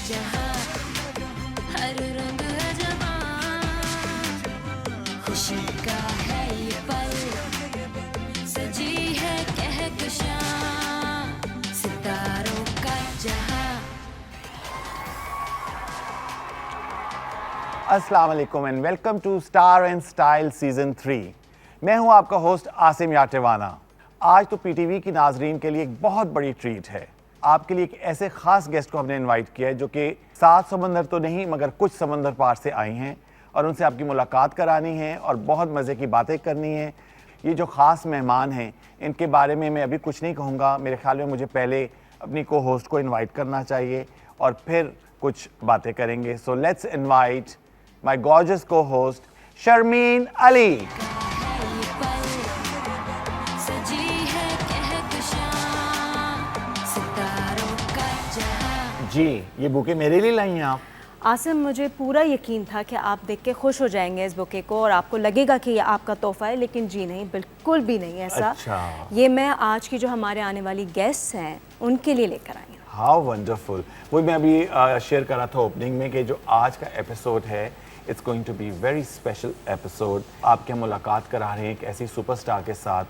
जहां हर रंग है जवां खुशी का है ये पल सजी है कहकशां सितारों का जहां। अस्सलाम वालेकुम and welcome to star and style season 3। मैं हूं आपका होस्ट आसिम याटेवाना। आज तो पीटीवी की नाजरीन के लिए एक बहुत बड़ी ट्रीट है। आपके लिए एक ऐसे खास गेस्ट को हमने इनवाइट किया है जो कि 7 समंदर तो नहीं मगर कुछ समंदर पार से आई हैं और उनसे आपकी मुलाकात करानी है और बहुत मज़े की बातें करनी है। ये जो ख़ास मेहमान हैं इनके बारे में मैं अभी कुछ नहीं कहूँगा। मेरे ख्याल में मुझे पहले अपनी को होस्ट को इन्वाइट करना चाहिए और फिर कुछ बातें करेंगे। So let's invite my gorgeous को होस्ट शर्मीन अली। जी, ये बुके मेरे लिए लाई हैं आप? आसिम, मुझे पूरा यकीन था कि आप देख के खुश हो जाएंगे इस बुके को और आपको लगेगा कि ये आपका तोहफा है, लेकिन जी नहीं, बिल्कुल भी नहीं ऐसा। अच्छा। ये मैं आज की जो हमारे आने वाली गेस्ट्स हैं उनके लिए लेकर आई हूँ। How wonderful. वही मैं अभी शेयर कर रहा था ओपनिंग में कि जो आज का एपिसोड है it's going to be very special episode. आपके मुलाकात करा रहे हैं एक ऐसी सुपरस्टार के साथ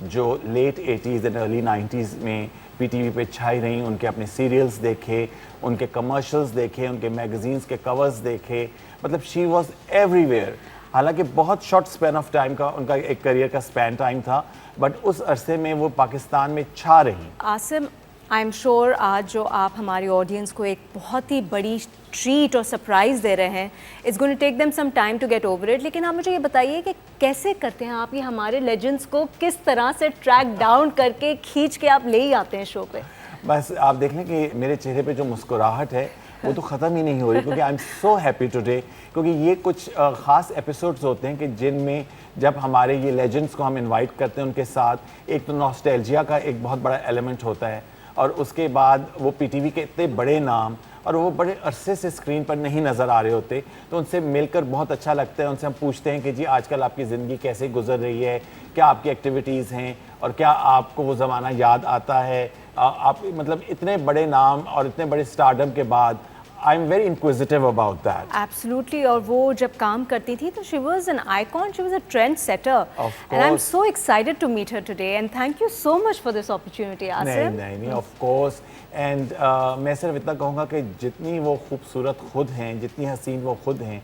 जो late 80s and early 90s में पीटीवी पे छाई रही। उनके अपने सीरियल्स देखे, उनके कमर्शियल्स देखे, उनके मैगजीन्स के कवर्स देखे, मतलब शी वॉज एवरीवेयर। हालांकि बहुत शॉर्ट स्पैन ऑफ टाइम का उनका एक करियर का स्पैन टाइम था, बट उस अरसे में वो पाकिस्तान में छा रही। आसिम, आई एम श्योर आज जो आप हमारी ऑडियंस को एक बहुत ही बड़ी ट्रीट और सरप्राइज़ दे रहे हैं, it's going to take them some time to get over it. लेकिन आप मुझे ये बताइए कि कैसे करते हैं आप ये हमारे लेजेंड्स को, किस तरह से ट्रैक डाउन करके खींच के आप ले ही आते हैं शो पे? बस आप देख लें कि मेरे चेहरे पे जो मुस्कुराहट है वो तो ख़त्म ही नहीं हो रही, क्योंकि आई एम सो हैप्पी टुडे। क्योंकि ये कुछ ख़ास एपिसोड्स होते हैं कि जिनमें जब हमारे ये लेजेंड्स को हम इनवाइट करते हैं उनके साथ एक तो नॉस्टैल्जिया का एक बहुत बड़ा एलिमेंट होता है और उसके बाद वो पीटीवी के इतने बड़े नाम और वो बड़े अरसे से स्क्रीन पर नहीं नज़र आ रहे होते, तो उनसे मिलकर बहुत अच्छा लगता है। उनसे हम पूछते हैं कि जी आजकल आपकी ज़िंदगी कैसे गुजर रही है, क्या आपकी एक्टिविटीज़ हैं और क्या आपको वो ज़माना याद आता है। आप मतलब इतने बड़े नाम और इतने बड़े स्टारडम के बाद I am very inquisitive about that. Absolutely. और वो जब काम करती थी तो she was an icon, she was a trend setter and I am so excited to meet her today and thank you so much for this opportunity Asim. नहीं of course. And मैं सिर्फ इतना कहूँगा कि जितनी वो खूबसूरत खुद हैं, जितनी हसीन वो खुद हैं,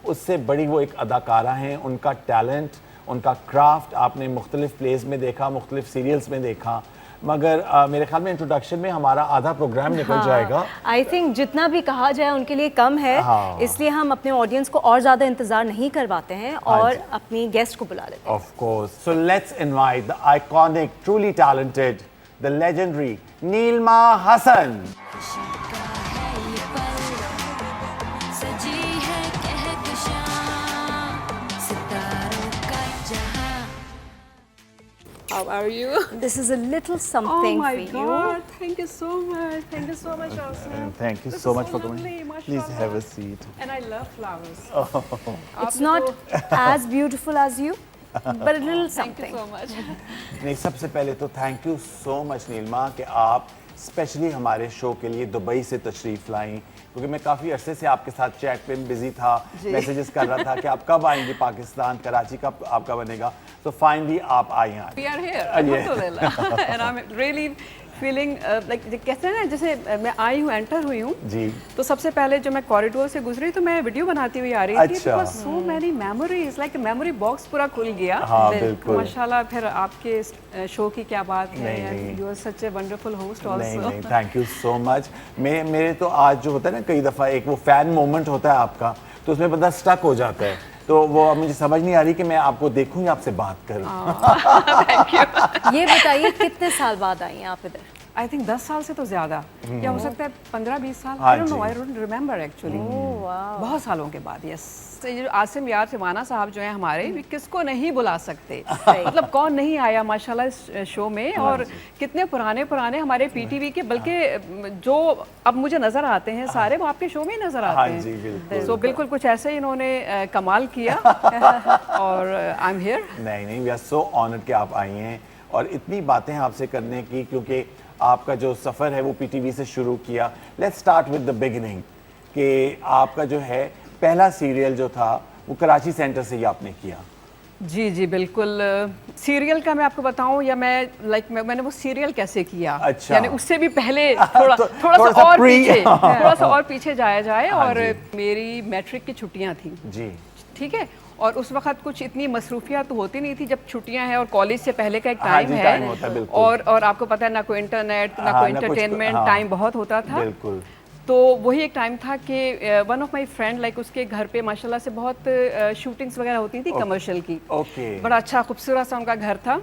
उससे बड़ी वो एक अदाकारा हैं। उनका टैलेंट, उनका क्राफ्ट आपने मुख्तलिफ प्लेस में देखा, मुख्तलिफ सीरियल्स में देखा, मगर मेरे ख्याल में इंट्रोडक्शन में हमारा आधा प्रोग्राम निकल जाएगा। आई थिंक जितना भी कहा जाए उनके लिए कम है। इसलिए हम अपने ऑडियंस को और ज़्यादा इंतज़ार नहीं करवाते हैं और अपनी गेस्ट को बुला लेते हैं। Of course. So let's invite the iconic, truly talented, the legendary Neelma Hasan. How are you? This is a little Oh something my for God! you. Thank you so much. Thank you so much, Asim. Thank you This so is much for lovely, coming. mashallah. Please have a seat. And I love flowers. It's not as beautiful as you, but a little Thank you something. so much. नहीं, सबसे पहले तो thank you so much नीलमा कि आप specially हमारे show के लिए Dubai से तशरीफ़ लाई, क्योंकि मैं काफ़ी अरसे से आपके साथ चैट पे बिजी था, मैसेजेस कर रहा था कि आप कब आएंगे पाकिस्तान, कराची कब आपका बनेगा। तो फाइनली आप आई हैं। We are here. Alhamdulillah. And I'm really feeling like कहते हैं ना, जैसे मैं आई हूँ, एंटर हुई हूँ जी, तो सबसे पहले जब मैं कॉरिडोर से गुजरी तो मैं वीडियो बनाती हुई आ रही थी। अच्छा। So many memories, like memory box पूरा खुल गया। हाँ बिल्कुल। माशाल्लाह। फिर आपके शो की क्या बात है, नहीं। You are such a wonderful host नहीं आल्सो। नहीं, थैंक यू सो मच। मेरे तो आज जो होता है ना, कई दफ़ा एक वो फ़ैन मोमेंट होता है आपका, तो उसमें बंदा स्टक हो जाता है। तो वो अब मुझे समझ नहीं आ रही कि मैं आपको देखूं या आपसे बात करूं। ये बताइए कितने साल बाद आई हैं आप इधर? आई थिंक 10 साल से तो ज्यादा, या हो सकता है 15-20 साल। हाँ आई डोंट नो, जी। I don't remember actually. वाह। बहुत सालों के बाद। यस। ये जो आसिम यार तिवाना साहब जो हैं हमारे, वे किसको नहीं बुला सकते। मतलब कौन नहीं आया माशाल्लाह इस शो में, और कितने पुराने पुराने हमारे पीटीवी के, बल्कि जो अब मुझे नजर आते हैं सारे वो आपके शो में ही नजर आते हैं। जी बिल्कुल। सो बिल्कुल कुछ ऐसे ही इन्होंने कमाल किया। और आई एम हियर। नहीं, वी आर सो ऑनर्ड कि आप आई हैं और इतनी बातें हैं आपसे करने की, क्योंकि आपका जो सफ़र है वो पीटीवी से शुरू किया। Let's start with the beginning कि आपका जो है पहला सीरियल जो था वो कराची सेंटर से ही आपने किया। जी जी बिल्कुल। सीरियल का मैं आपको बताऊं या मैंने वो सीरियल कैसे किया, अच्छा। यानी उससे भी पहले थोड़ा थोड़ा सा सा और pre- पीछे थोड़ा सा और पीछे जाया जाए। हाँ और जी। मेरी मैट्रिक की छुट्टियां थी, जी ठीक है, और उस वक्त कुछ इतनी मसरूफियात तो होती नहीं थी, जब छुट्टियां हैं और कॉलेज से पहले का एक हाँ टाइम जी, है, टाइम होता है, बिल्कुल। और आपको पता है ना कोई इंटरनेट ना हाँ, कोई ना कुछ- एंटरटेनमेंट, हाँ। टाइम बहुत होता था। बिल्कुल। तो वही एक टाइम था कि one of my friend like उसके घर पे माशाल्लाह से बहुत शूटिंग्स वगैरह होती थी कमर्शियल की। ओके। बड़ा अच्छा खूबसूरत सा उनका घर था।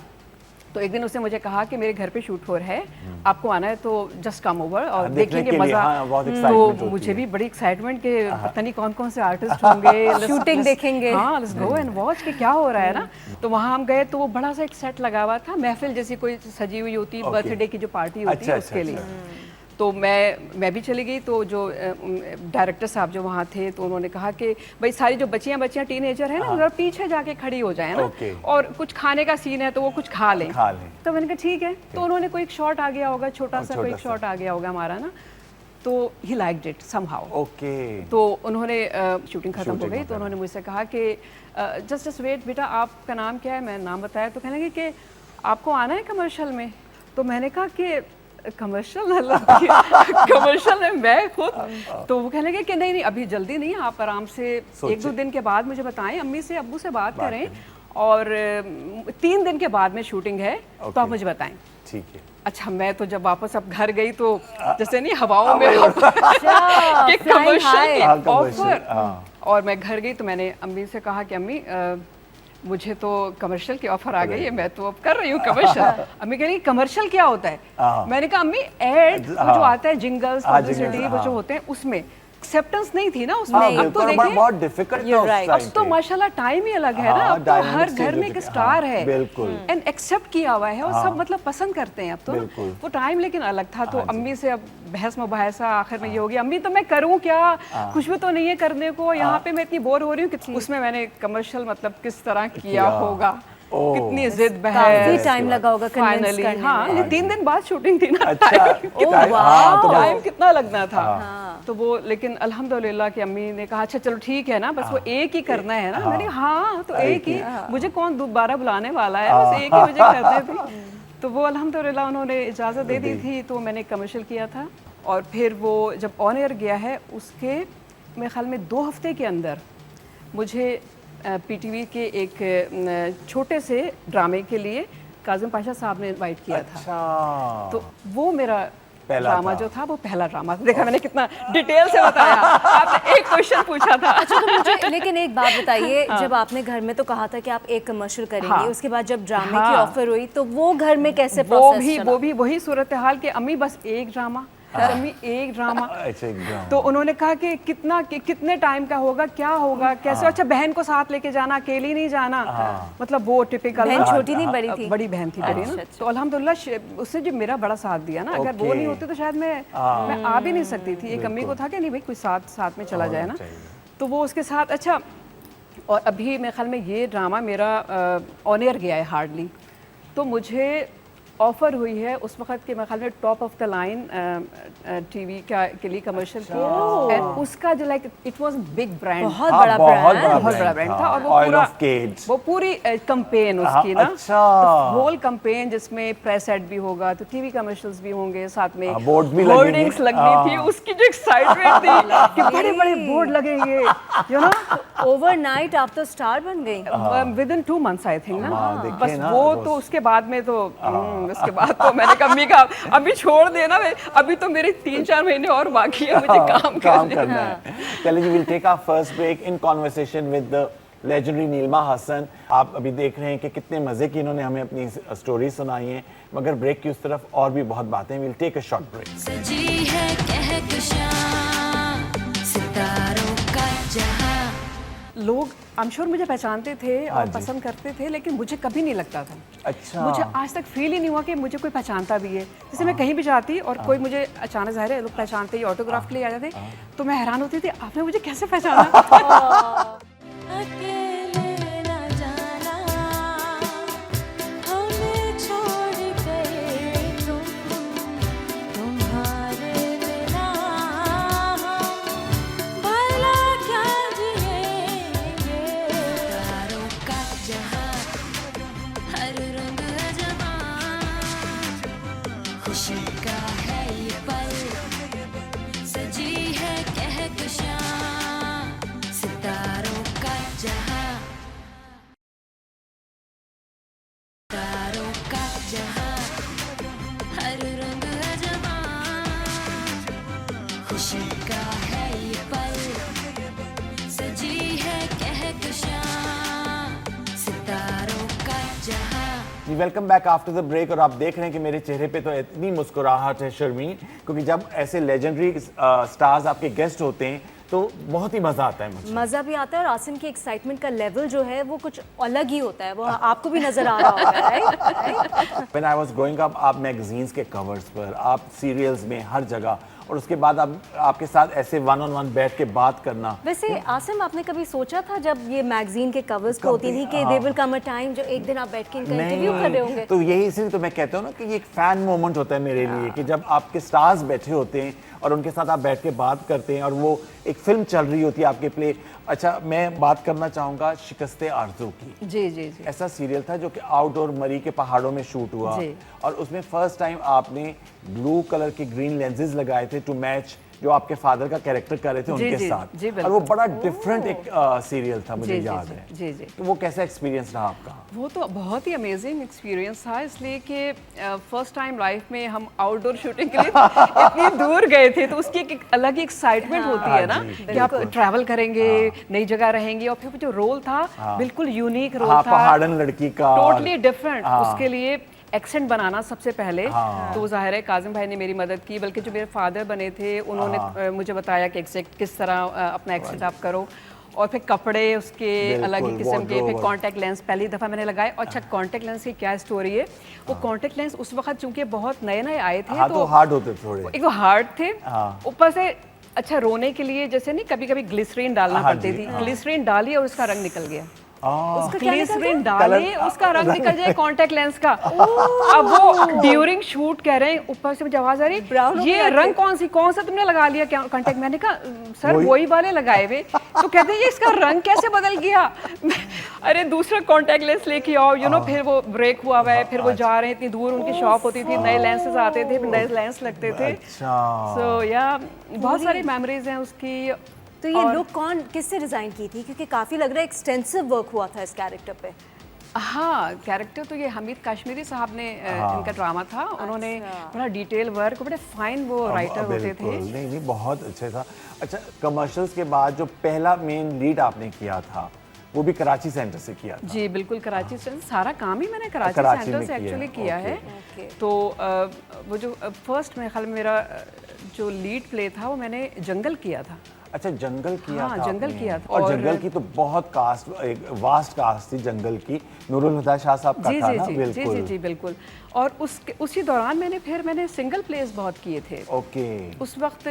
तो एक दिन उसने मुझे कहा कि मेरे घर पे शूट हो रहा है, आपको आना है तो जस्ट कम ओवर और देखने देखेंगे के लिए, मजा। हाँ, बहुत excitement तो होती मुझे है। भी बड़ी एक्साइटमेंट के पता नहीं कौन कौन से आर्टिस्ट होंगे, Shooting देखेंगे। हाँ, लेट्स गो एंड वॉच कि क्या हो रहा है ना। तो वहाँ हम गए तो वो बड़ा सा एक सेट लगा हुआ था, महफिल जैसी कोई सजी हुई होती, Okay. बर्थडे की जो पार्टी होती अच्छा, है अच्छा, उसके लिए। अच्छा। तो मैं भी चली गई। तो जो डायरेक्टर साहब जो वहाँ थे तो उन्होंने कहा कि भाई सारी जो बच्चियाँ टीनेजर है ना जरा पीछे जाके खड़ी हो जाए ना, Okay. और कुछ खाने का सीन है तो वो कुछ खा लें। खा लें। तो मैंने कहा ठीक है। तो उन्होंने कोई एक शॉट आ गया होगा, छोटा सा कोई छोटा सा। शॉट आ गया होगा हमारा ना, तो he liked it somehow. Okay. तो उन्होंने शूटिंग खत्म हो Shooting गई खत्म। तो उन्होंने मुझसे कहा कि जस्ट वेट बेटा, आपका नाम क्या है? मैं नाम बताया तो कहने लगे कि आपको आना है कमर्शियल में। तो मैंने कहा कि कमर्शियल कमर्शियल में मैं खुद। तो वो कहने लगे कि नहीं नहीं अभी जल्दी नहीं है, आप आराम से एक दो दिन के बाद मुझे बताएं, अम्मी से अब्बू से बात करें और 3 दिन के बाद में शूटिंग है तो आप मुझे बताएं। ठीक है। अच्छा, मैं तो जब वापस अब घर गई तो जैसे नहीं हवाओं में अच्छा, कि flying कमर्शियल high। ऑफर। हाँ। और मैं घर गई तो मैंने अम्मी से कहा कि अम्मी मुझे तो कमर्शियल की ऑफर आ गई है, मैं तो अब कर रही हूँ कमर्शियल। अम्मी कह रही कमर्शियल क्या होता है? हाँ। मैंने कहा अम्मी एड जो आता है, जिंगल्स हाँ, पब्लिसिटी jingles, वो जो हाँ। होते हैं उसमें एक्सेप्टेंस नहीं थी ना उसमें। हाँ, अब तो बिल्कुल, देखिए बहुत डिफिकल्ट था You're उस right। टाइम अब तो पे। माशाल्लाह टाइम ही अलग है ना। हाँ, अब तो dynamic हर चीज़ घर में होती एक है। स्टार हाँ, है, बिल्कुल। एंड एक्सेप्ट किया हुआ है और सब मतलब पसंद करते हैं अब तो। बिल्कुल। वो टाइम लेकिन अलग था। तो अम्मी से अब बहस मुबाहसा आखिर में ये हो गया, अम्मी तो मैं करूँ क्या, कुछ भी तो नहीं है करने को, यहाँ पे मैं इतनी बोर हो रही हूँ कि उसमें मैंने कमर्शियल मतलब किस तरह किया होगा, ओह। कितनी जिद काफी बहस। टाइम लगा होगा कन्विंस फाइनली करने हाँ, में। ये 3 दिन बाद शूटिंग थी ना। अच्छा। ओह, हाँ, वाह। तो टाइम कितना लगना था। हाँ। तो वो लेकिन अल्हम्दुलिल्लाह कि अम्मी ने कहा अच्छा चलो ठीक है ना, बस वो एक ही करना है ना। मैंने कहा हाँ तो एक ही, मुझे कौन दोबारा बुलाने वाला है, बस एक ही मुझे करने थे। तो वो अल्हम्दुलिल्लाह उन्होंने इजाज़त दे दी थी, तो मैंने कमर्शियल किया था। और फिर वो जब ऑन एयर गया है उसके मेरे ख्याल में 2 हफ्ते के अंदर मुझे पीटीवी के एक छोटे से ड्रामे के लिए काजिम पाशा साहब ने इनवाइट किया था। अच्छा। तो वो मेरा पहला ड्रामा था। जो था वो पहला ड्रामा था। देखा मैंने कितना डिटेल से बताया। आपने एक क्वेश्चन पूछा था। अच्छा, तो मुझे लेकिन एक बात बताइए, जब आपने घर में तो कहा था कि आप एक कमर्शियल करेंगे, हाँ। उसके बाद जब ड्रामे की हाँ। ऑफर हुई तो वो घर में कैसे वो प्रोसेस भी चला? वो भी वही सूरत हाल कि अम्मी बस एक ड्रामा, अम्मी एक ड्रामा। अच्छा, एकदम। तो उन्होंने कहा कि कितने टाइम का होगा, क्या होगा, कैसे? अच्छा, बहन को साथ लेके जाना, अकेली नहीं जाना। मतलब वो टिपिकल। बहन छोटी नहीं, बड़ी थी? बड़ी बहन थी बड़ी ना। अच्छा, अच्छा। तो अल्हम्दुलिल्लाह उसने जो मेरा बड़ा साथ दिया ना, अगर वो Okay। नहीं होते तो शायद मैं आ भी नहीं सकती थी। एक अम्मी को था कि नहीं भाई कोई साथ में चला जाए ना, तो वो उसके साथ। अच्छा, और अभी मेरे ख्याल में ये ड्रामा मेरा ऑन एयर गया है हार्डली, तो मुझे ऑफर हुई है उस वक्त के मेरे ख्याल में top of the line TV के लिए कमर्शियल की, एंड उसका जो like it was big brand, बहुत हाँ, बड़ा बहुत ब्रांड। बड़ा बहुत बड़ा ब्रांड था। और वो Oil पूरा of Cades। वो पूरी कंपेन उसकी ना, अच्छा। होल कंपेन जिसमें प्रेस एड भी होगा तो टीवी कमर्शियल्स भी होंगे, साथ में हाँ, बोर्ड भी लगेंगे। होर्डिंग्स लगनी थी। उसकी जो एक्साइटमेंट थी कि बड़े बड़े बोर्ड लगेंगे, यू नो। ओवरनाइट आप तो स्टार बन गई। With in 2 months I think ना। हाँ, देखिए बस ना, वो तो उसके बाद में तो उसके बाद तो मैंने कहा अम्मी का अभी छोड़ देना, अभी तो मेरे 3-4 महीने और बाकी है, मुझे काम करना है। चलिए जी, will take our first break in conversation with the legendary Neelma Hasan. आप अभी देख रहे हैं कि कितने मज़े की इन्होंने हमें अपनी स्टोरी सुनाई है, मगर ब्रेक की उस तरफ और भी बहुत बातें। Will take a short break. सजी है कहकशां सितारों का जहां। लोग आई एम श्योर मुझे पहचानते थे हाँ और जी। पसंद करते थे, लेकिन मुझे कभी नहीं लगता था। अच्छा। मुझे आज तक फील ही नहीं हुआ कि मुझे कोई पहचानता भी है। जैसे मैं कहीं भी जाती और कोई मुझे अचानक, ज़ाहिर है लोग पहचानते ही, ऑटोग्राफ के लिए आ जाते, तो मैं हैरान होती थी आपने मुझे कैसे पहचाना। अकेले न जाना हमें छोड़ गए तुम, तुम्हारे बिना हम खुशी का है ये पल, सजी है कहकशां सितारों का जहां। जी welcome back after the break. और आप देख रहे हैं कि मेरे चेहरे पे तो इतनी मुस्कुराहट है शर्मीन, क्योंकि जब ऐसे लेजेंडरी स्टार्स आपके गेस्ट होते हैं तो बहुत ही मज़ा आता है मुझे। मज़ा भी आता है और आसिम की एक्साइटमेंट का लेवल जो है वो कुछ अलग ही होता है, वो आपको भी नज़र आ रहा होगा, right? When I was growing up, आप मैगजीन्स के कवर्स पर, आप सीरियल्स में, हर जगह, और उसके बाद आपके साथ ऐसे वन ऑन वन बैठ के बात करना। वैसे आसिम, आपने कभी सोचा था जब ये मैगजीन के कवर्स पे होती थी कि they will come a time जो एक दिन आप बैठ के इनका इंटरव्यू कर रहे होंगे? तो यही इसीलिए तो मैं कहता हूँ ना कि ये एक फैन मोमेंट होता है मेरे लिए, कि जब आपके स्टार्स बैठे होते हैं और उनके साथ आप बैठ के बात करते हैं और वो एक फिल्म चल रही होती है आपके प्ले। अच्छा, मैं बात करना चाहूँगा शिकस्ते आरज़ू की। जी जी जी। ऐसा सीरियल था जो कि आउटडोर मरी के पहाड़ों में शूट हुआ, जी। और उसमें फर्स्ट टाइम आपने ब्लू कलर के ग्रीन लेंसेज लगाए थे टू मैच जो आपके फादर का कैरेक्टर कर रहे थे जी, उनके जी, साथ। जी, और वो बड़ा डिफरेंट एक सीरियल था, मुझे जी, जी, याद जी, है। जी, जी। तो वो कैसा एक्सपीरियंस रहा आपका? वो तो बहुत ही अमेजिंग एक्सपीरियंस था, इसलिए कि फर्स्ट टाइम लाइफ में हम आउटडोर शूटिंग के लिए इतनी दूर गए थे, तो उसकी एक अलग ही एक्साइटमेंट होती है ना, जी, कि आप ट्रैवल करेंगे, नई जगह रहेंगे, और फिर जो रोल था बिल्कुल यूनिक रोल हाँ, था, पहाड़न लड़की का, टोटली डिफरेंट। उसके लिए एक्सेंट बनाना सबसे पहले, तो ज़ाहिर है काजिम भाई ने मेरी मदद की, बल्कि जो मेरे फादर बने थे उन्होंने मुझे बताया कि एग्जैक्ट किस तरह अपना एक्सेंट आप करो, और फिर कपड़े उसके अलग ही किस्म के, फिर कॉन्टैक्ट लेंस पहली दफ़ा मैंने लगाए। और अच्छा, कॉन्टैक्ट लेंस की क्या स्टोरी है, वो कॉन्टैक्ट लेंस उस वक्त चूंकि बहुत नए नए आए थे, तो हार्ड होते थोड़े, एक तो हार्ड थे, ऊपर से अच्छा रोने के लिए जैसे नहीं कभी कभी ग्लिसरीन डालना पड़ती थी, ग्लिसरीन डाली और उसका रंग निकल गया। ग्लिसरीन डाले उसका रंग निकल जाए कॉन्टैक्ट लेंस का। अब वो ड्यूरिंग शूट कह रहे हैं, ऊपर से मुझे आवाज आ रही, ये रंग कौन सा तुमने लगा लिया कॉन्टैक्ट? मैंने कहा सर वही वाले लगाए हुए। तो कहते हैं ये इसका रंग कैसे बदल गया? अरे दूसरा कॉन्टैक्ट लेंस लेके आओ, फिर वो ब्रेक हुआ है, फिर वो जा रहे हैं, इतनी दूर उनकी शॉप होती थी, नए लेंसेज आते थे, फिर नए लेंस लगते थे। सो या बहुत सारी मेमोरीज हैं उसकी। तो ये लुक कौन किससे डिज़ाइन की थी, क्योंकि काफ़ी लग रहा है एक्सटेंसिव वर्क हुआ था इस कैरेक्टर पे? हाँ, कैरेक्टर तो ये हमीद कश्मीरी साहब ने इनका ड्रामा था, उन्होंने बड़ा डिटेल वर्क, बड़े फाइन वो राइटर होते थे। नहीं, बहुत अच्छे था। अच्छा, कमर्शियल्स के बाद जो पहला मेन लीड आपने किया था वो भी कराची सेंटर से किया था? जी बिल्कुल, कराची सेंटर, सारा काम ही मैंने कराची सेंटर से एक्चुअली किया है। तो वो जो फर्स्ट मेरे ख्याल में मेरा जो लीड प्ले था वो मैंने जंगल किया था। अच्छा, जंगल किया था जंगल आपने? किया था। और जंगल की तो बहुत कास्ट, एक वास्ट कास्ट थी जंगल की, नूरुल हुदा शाह साहब का था ना? बिल्कुल जी बिल्कुल। और उसी दौरान मैंने सिंगल प्लेस बहुत किए थे। ओके। उस वक्त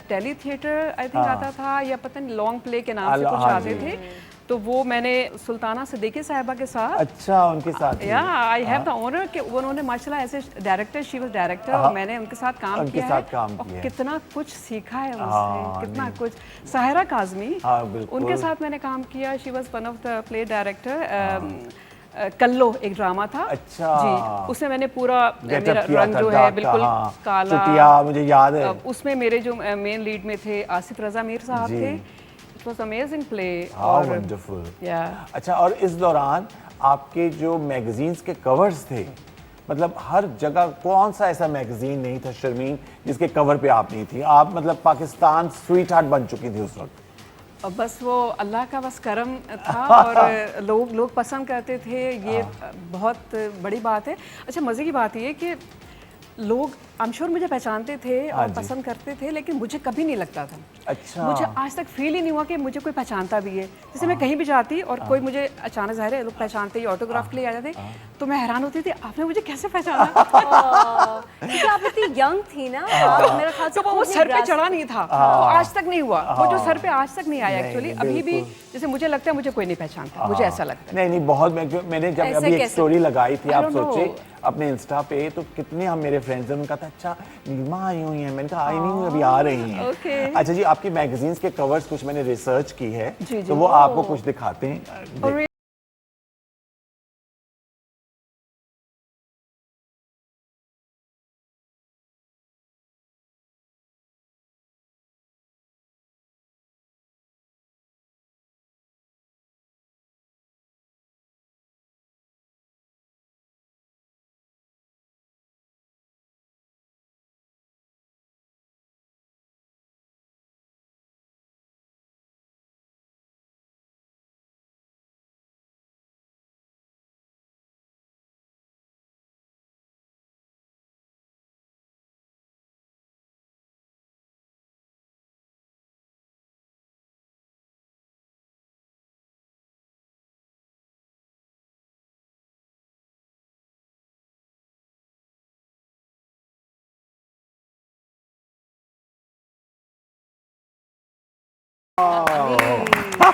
टेली थिएटर आई थिंक आता था, या पता नहीं लॉन्ग प्ले के नाम से कुछ आते थे, तो वो मैंने सुल्ताना सिद्दीकी साहिबा के साथ, अच्छा, उनके साथ या आई हैव द ऑनर कि उन्होंने माशाल्लाह ऐसे डायरेक्टर, शी वाज डायरेक्टर, और मैंने उनके साथ काम किया है, और कितना कुछ सीखा है उनसे, कितना कुछ। साहिरा काज़मी, उनके साथ मैंने काम किया, she was one of the play director. Kallo एक ड्रामा था। अच्छा जी, उसमें मैंने पूरा मेरा रंग जो है बिल्कुल काला, चुटिया, मुझे याद है। उसमें मेरे जो मेन लीड में थे आसिफ रजा मीर साहब थे। It was amazing play. और वंडरफुल। अच्छा, और इस दौरान आपके जो मैगजीन्स के कवर्स थे, मतलब हर जगह कौन सा ऐसा मैगजीन नहीं था शर्मीन जिसके कवर पे आप नहीं थी? आप मतलब पाकिस्तान स्वीट हार्ट बन चुकी थी उस वक्त। बस वो अल्लाह का बस करम था, और लोग पसंद करते थे, ये बहुत बड़ी बात है। अच्छा, मज़े की बात ये कि लोग आई एम श्योर मुझे पहचानते थे और पसंद करते थे, लेकिन मुझे कभी नहीं लगता था। अच्छा। मुझे आज तक फील ही नहीं हुआ कि मुझे कोई पहचानता भी है। जैसे मैं कहीं भी जाती और कोई मुझे अचानक, ज़ाहिर है लोग पहचानते ही ऑटोग्राफ के लिए आ जाते, तो मैं हैरान होती थी, आपने मुझे कैसे पहचाना? क्योंकि आप इतनी यंग थी ना, मेरा ख्याल से तो वो सर पे चढ़ा नहीं था, वो आज तक नहीं हुआ, वो जो सर पे आज तक नहीं आया एक्चुअली। अभी भी जैसे मुझे लगता है मुझे कोई नहीं पहचानता, मुझे ऐसा लगता है। नहीं, बहुत मैंने जब अभी एक स्टोरी लगाई थी, आप सोचे अपने इंस्टा पे, तो कितने हम मेरे फ्रेंड्स हैं, उनका था अच्छा नीलिमा आई हुई हैं, मैंने कहा आई नहीं हूँ, अभी आ रही हैं। अच्छा जी, आपकी मैगजीन्स के कवर्स कुछ मैंने रिसर्च की है, तो वो आपको कुछ दिखाते हैं।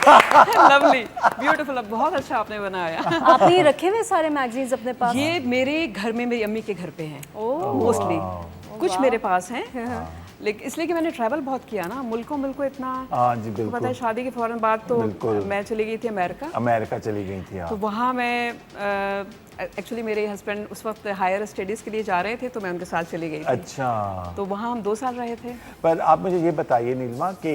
लवली, ब्यूटीफुल, बहुत अच्छा आपने बनाया। आपने ये रखे हुए सारे मैगजीन्स अपने पास? ये मेरे घर में, मेरी अम्मी के घर पे हैं मोस्टली, कुछ मेरे पास हैं, लेकिन इसलिए कि मैंने ट्रैवल बहुत किया ना, मुल्कों इतना। हाँ जी, आपको बिल्कुल। पता है शादी के फौरन बाद तो बिल्कुल। मैं चली गई थी अमेरिका। अमेरिका चली गई थी तो आप। वहाँ मैं एक्चुअली मेरे हस्बैंड उस वक्त हायर स्टडीज़ के लिए जा रहे थे, तो मैं उनके साथ चली गई थी। अच्छा, तो वहाँ हम 2 साल रहे थे। पर आप मुझे ये बताइए नीलिमा कि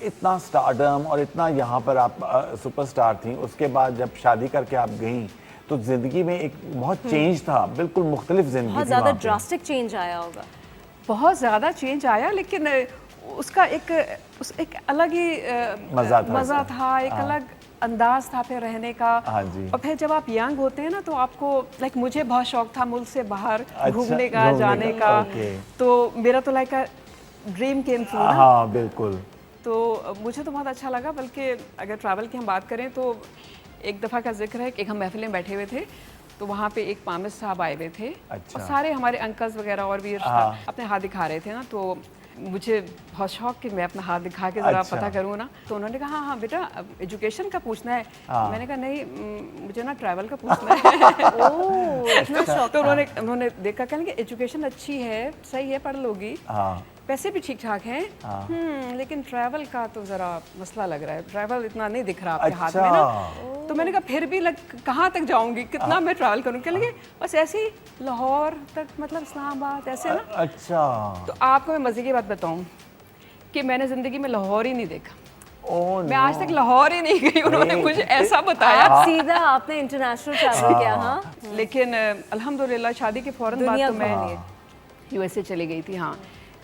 इतना स्टारडम और इतना यहाँ पर आप सुपरस्टार थी, उसके बाद जब शादी करके आप गई तो ज़िंदगी में एक बहुत चेंज था, बिल्कुल मुख्तलिफ ज़िंदगी बहुत थी ज़्यादा वहाँ पे। ड्रास्टिक चेंज आया होगा। बहुत ज़्यादा चेंज आया, लेकिन उसका एक अलग ही मज़ा था मज़ा उसका। था, एक अलग अंदाज था फिर रहने का। हाँ जी। और फिर जब आप यंग होते हैं ना, तो आपको लाइक मुझे बहुत शौक था मुल्क से बाहर अच्छा, घूमने का, घूमने जाने का, का। ओके। तो मेरा तो लाइक ड्रीम केम ट्रू ना। हाँ बिल्कुल। तो मुझे तो बहुत अच्छा लगा, बल्कि अगर ट्रैवल की हम बात करें तो एक दफ़ा का जिक्र है कि एक हम महफिल में बैठे हुए थे, तो वहाँ पे एक पामिस साहब आए हुए थे। अच्छा। और सारे हमारे अंकल्स वगैरह और भी हाँ। अपने हाथ दिखा रहे थे ना, तो मुझे बहुत शौक कि मैं अपना हाथ दिखा के ज़रा अच्छा। पता करूँ ना। तो उन्होंने कहा हाँ बेटा एजुकेशन का पूछना है। हाँ। मैंने कहा नहीं, मुझे ना ट्रैवल का पूछना है। ओह, इतना शौक तो उन्होंने देखा, कहने कि एजुकेशन अच्छी है, सही है, पढ़ लोगी, हाँ पैसे भी ठीक ठाक हैं, लेकिन ट्रैवल का तो ज़रा मसला लग रहा है, ट्रैवल इतना नहीं दिख रहा आपके हाथ में ना। तो मैंने कहा फिर भी कहाँ तक जाऊंगी, कितना मैं ट्रैवल करूँ, क्या लगे बस ऐसे ही लाहौर तक, मतलब इस्लामाबाद ऐसे ना। अच्छा। तो आपको मैं मज़े की बात बताऊँ कि मैंने ज़िंदगी में लाहौर ही नहीं देखा। ओह मैं आज तक लाहौर ही नहीं गई, उन्होंने मुझे ऐसा बताया। आप सीधा आपने इंटरनेशनल ट्रैवल किया। हाँ, लेकिन अल्हम्दुलिल्लाह शादी के फौरन बाद दुनिया तो मैं घूमी है। यूएसए चली गई थी। हाँ,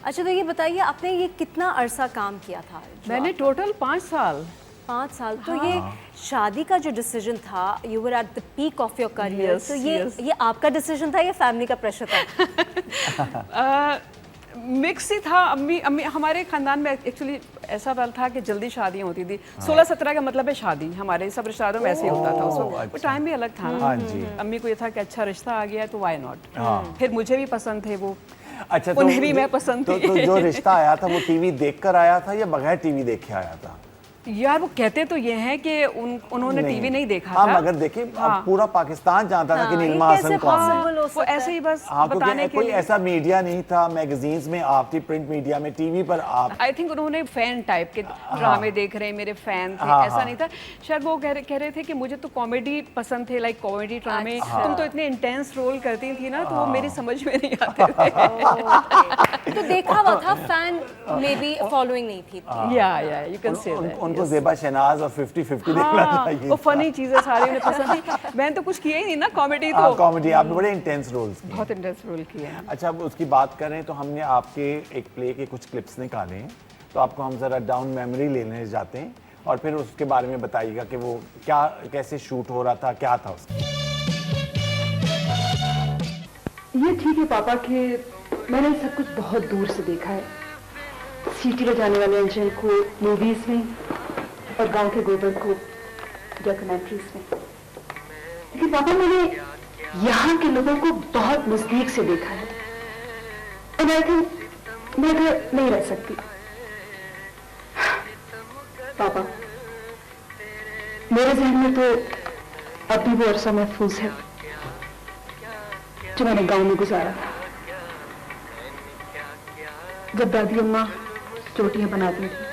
अच्छा, तो ये बताइए आपने ये कितना अरसा काम किया था? मैंने टोटल 5 साल। 5 साल। तो ये शादी का जो डिसीजन था, you were at the peak of your career, Yes, तो yes. ये आपका डिसीजन था या फैमिली का प्रेशर था? मिक्स ही था। अम्मी हमारे ख़ानदान में एक्चुअली ऐसा वाल था कि जल्दी शादियाँ होती थी। 16-17 का मतलब है शादी, हमारे सब रिश्तेदारों में ऐसे ही होता था उस वक्त। वो टाइम भी अलग था ना। हाँ जी। अम्मी को ये था कि अच्छा रिश्ता आ गया है तो वाई नॉट। हाँ। फिर मुझे भी पसंद थे वो, अच्छा, उन्हें भी मैं पसंद थी। तो जो रिश्ता आया था वो टीवी देखकर आया था या बगैर टीवी देखे आया था? यार वो कहते तो ये हैं कि उन्होंने टीवी नहीं देखा हाँ, था। मगर देखिए अब पूरा पाकिस्तान जानता था कि हाँ, ये नीलिमा कैसे हसन कौन है। possible हो वो सकता ऐसे है? ही बस हाँ, बताने क्योंकि के कोई लिए। ऐसा मीडिया नहीं था, मैगजीन्स में आप थी, प्रिंट मीडिया में, टीवी पर आप। आई थिंक उन्होंने फैन टाइप के ड्रामे देख रहे हैं, मेरे फैन थे, हाँ, ऐसा हाँ। नहीं था। शायद वो कह रहे थे कि मुझे तो कॉमेडी पसंद थे, लाइक कॉमेडी ड्रामे। अच्छा। तुम तो इतने इंटेंस रोल करती थी ना, तो वो मेरी समझ में नहीं आते थे। तो देखा हुआ था, फैन में भी फॉलोइंग नहीं थी। या यू कैन से उनको ज़ेबा शहनाज और 50-50 देखना चाहिए। वो फनी चीजें सारी उन्हें पसंद थी। मैंने तो कुछ किया ही नहीं ना कॉमेडी, तो कॉमेडी आपने बड़े इंटेंस रोल्स किए। बहुत इंटेंस रोल किया है। अच्छा, अब उसकी बात करें तो हमने आपके एक प्ले के कुछ क्लिप्स निकाले हैं, तो आपको हम ज़रा डाउन मेमोरी लेने जाते हैं और फिर उसके बारे में बताइएगा कि वो क्या, कैसे शूट हो रहा था, क्या था उसका। ये ठीक है पापा कि मैंने सब कुछ बहुत दूर से देखा है, सीटी बजाने वाले इंजन को मूवीज में और गांव के गोबर को डॉक्यूमेंट्रीज में, लेकिन पापा मैंने यहाँ के लोगों को बहुत नजदीक से देखा है। और आई थिंक मैं इधर नहीं रह सकती। पापा, मेरे जहन में तो अब भी वो अरसा महफूज है जो मैंने गांव में गुजारा था, जब दादी अम्मा चोटियां बनाती थी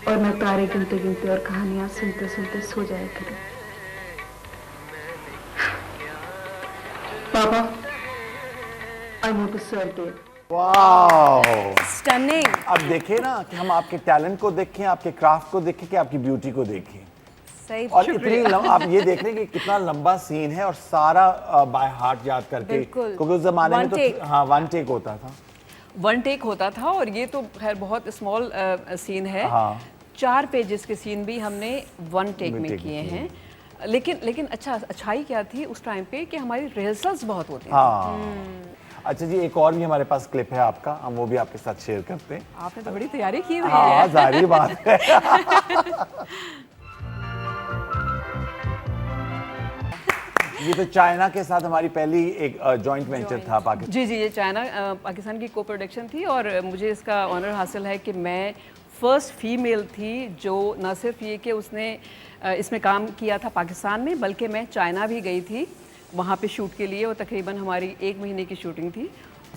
और मैं तारे गिनते गिनते और कहानियां सुनते सुनते सो जाया करूं। पापा, I want to serve there. वाह, स्टनिंग। अब देखें ना कि हम आपके टैलेंट को देखें, आपके क्राफ्ट को देखें, कि आपकी ब्यूटी को देखें। सही। और आप ये देख रहे हैं कि कितना लंबा सीन है और सारा बाय हार्ट याद करके, बिल्कुल। क्योंकि उस जमाने में One तो take। हाँ, 1 टेक होता था। 1 टेक होता था, और ये तो खैर बहुत स्मॉल सीन है। हाँ। 4 पेजेस के सीन भी हमने 1 टेक One में take किए में हैं। लेकिन अच्छाई क्या थी उस टाइम पे कि हमारी रिहर्सल्स बहुत होती थी। हाँ। अच्छा जी, एक और भी हमारे पास क्लिप है आपका, हम वो भी आपके साथ शेयर करते हैं। आपने तो बड़ी तैयारी की हुई हाँ, है। जाहिर बात है। ये तो चाइना के साथ हमारी पहली एक जॉइंट वेंचर था पाकिस्तान। जी जी, ये चाइना पाकिस्तान की को प्रोडक्शन थी और मुझे इसका ऑनर हासिल है कि मैं फर्स्ट फीमेल थी जो न सिर्फ ये कि उसने इसमें काम किया था पाकिस्तान में, बल्कि मैं चाइना भी गई थी वहाँ पे शूट के लिए और तकरीबन हमारी 1 महीने की शूटिंग थी।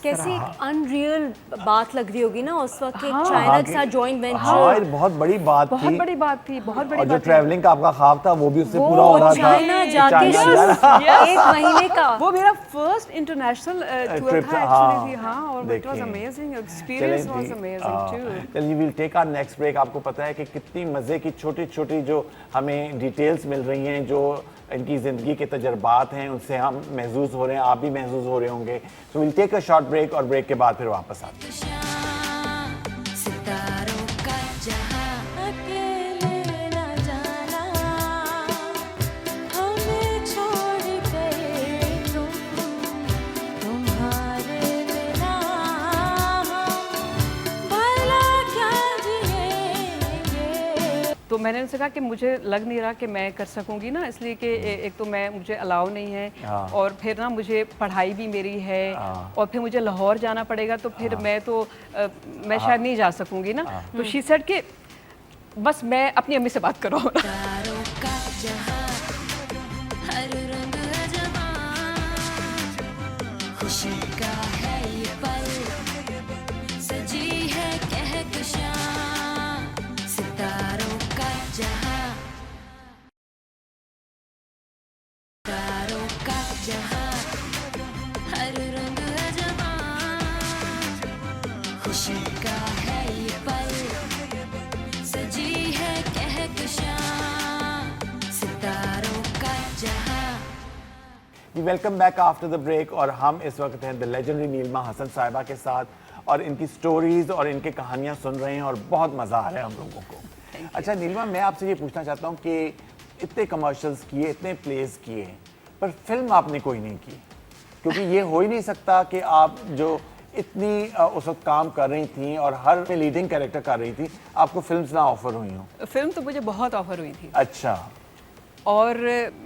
कैसी अनरियल बात लग रही होगी ना उस वक्त कि हाँ, चाइना के साथ जॉइंट वेंचर। हाँ, ये बहुत बड़ी बात बहुत थी। बड़ी बात थी, बहुत बड़ी और जो बात थी। ट्रैवलिंग का आपका ख्वाब था वो भी उससे पूरा हो रहा था। चाइना जाके चाइना जाना। 1 महीने का वो मेरा फर्स्ट इंटरनेशनल टूर ट्रिप था हाँ, एक्चुअली थी। हाँ, और इट वाज देखिए। Amazing, experience was amazing too. चलिए will take our next break. आपको पता है कि कितनी मज़े की छोटी छोटी जो हमें डिटेल्स मिल रही हैं, जो इनकी ज़िंदगी के तजर्बात हैं, उनसे हम महसूस हो रहे हैं, आप भी महसूस हो रहे होंगे। So we'll take a short break और ब्रेक के बाद फिर वापस आते हैं। सितारों का जहां अकेले न जाना, हमें छोड़ गए तुम्हारे बिना हम भला क्या जिएंगे। तो मैंने उनसे कहा कि मुझे लग नहीं रहा कि मैं कर सकूंगी ना, इसलिए कि एक तो मैं मुझे अलाउ नहीं है हाँ। और फिर ना मुझे पढ़ाई भी मेरी है और फिर मुझे लाहौर जाना पड़ेगा, तो फिर मैं तो मैं शायद नहीं जा सकूंगी ना। तो शी सेड कि बस मैं अपनी अम्मी से बात करो। सितारों का जहां हर रंग अजमां, खुशी का है ये पल, सजी है कहकशां। सितारों का जहां, सितारों का जहां हर रंग अजमां, खुशी का है ये पल, सजी है कहकशां। सितारों का जहां। जी welcome back after the break. और हम इस वक्त हैं द लेजेंडरी नीलमा हसन साहिबा के साथ और इनकी स्टोरीज और इनकी कहानियां सुन रहे हैं और बहुत मज़ा आ रहा है हम लोगों को। अच्छा नीलमा, मैं आपसे ये पूछना चाहता हूँ कि इतने कमर्शियल्स किए, इतने प्लेस किए, पर फिल्म आपने कोई नहीं की, क्योंकि ये हो ही नहीं सकता कि आप जो इतनी उस वक्त काम कर रही थी और हर में लीडिंग कैरेक्टर कर रही थी, आपको फिल्म्स ना ऑफर हुई हों। फिल्म तो मुझे बहुत ऑफर हुई थी अच्छा और